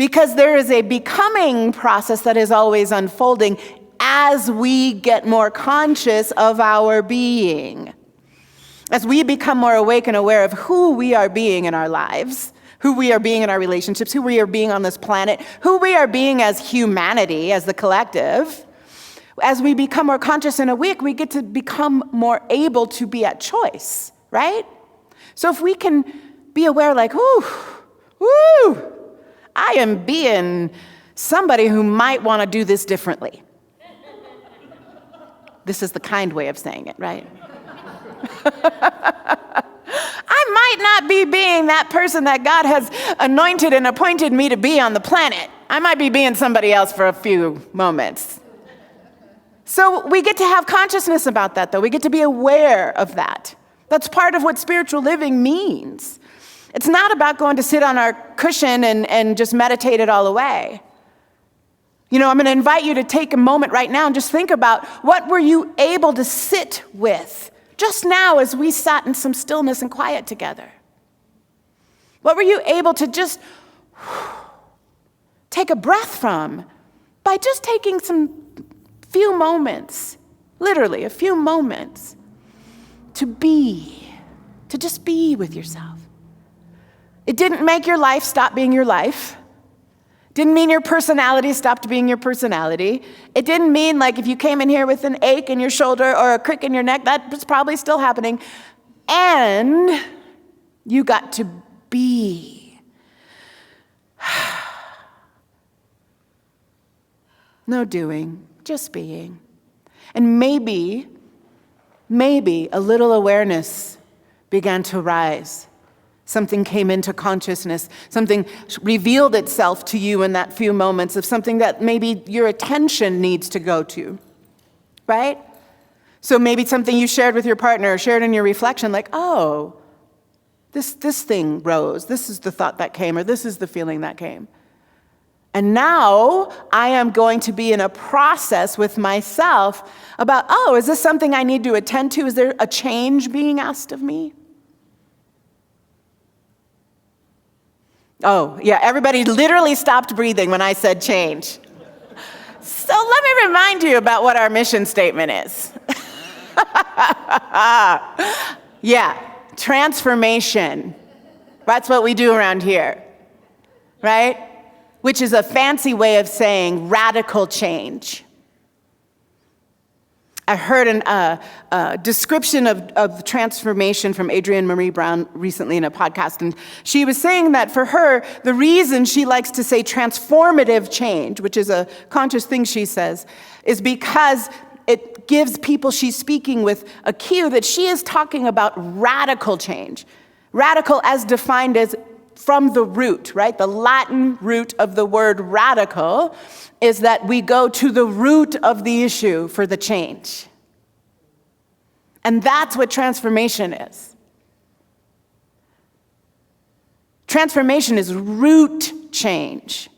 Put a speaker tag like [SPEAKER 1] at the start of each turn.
[SPEAKER 1] Because there is a becoming process that is always unfolding as we get more conscious of our being. As we become more awake and aware of who we are being in our lives, who we are being in our relationships, who we are being on this planet, who we are being as humanity, as the collective. As we become more conscious and awake, we get to become more able to be at choice, right? So if we can be aware like, I am being somebody who might want to do this differently. This is the kind way of saying it, right? I might not be being that person that God has anointed and appointed me to be on the planet. I might be being somebody else for a few moments. So we get to have consciousness about that, though. We get to be aware of that. That's part of what spiritual living means. It's not about going to sit on our cushion and just meditate it all away. I'm going to invite you to take a moment right now and just think about what were you able to sit with just now as we sat in some stillness and quiet together? What were you able to just take a breath from by just taking some few moments, literally a few moments, to just be with yourself? It didn't make your life stop being your life. Didn't mean your personality stopped being your personality. It didn't mean like if you came in here with an ache in your shoulder or a crick in your neck, that was probably still happening. And you got to be. No doing, just being. And maybe a little awareness began to rise. Something came into consciousness. Something revealed itself to you in that few moments of something that maybe your attention needs to go to, right? So maybe something you shared with your partner, or shared in your reflection, like, oh, this thing rose. This is the thought that came, or this is the feeling that came. And now I am going to be in a process with myself about, oh, is this something I need to attend to? Is there a change being asked of me? Oh, yeah, everybody literally stopped breathing when I said change. So let me remind you about what our mission statement is. Yeah, transformation. That's what we do around here, right? Which is a fancy way of saying radical change. I heard a description of transformation from Adrienne Marie Brown recently in a podcast, and she was saying that for her, the reason she likes to say transformative change, which is a conscious thing she says, is because it gives people she's speaking with a cue that she is talking about radical change. Radical as defined as from the root, right? The Latin root of the word radical is that we go to the root of the issue for the change. And that's what transformation is. Transformation is root change.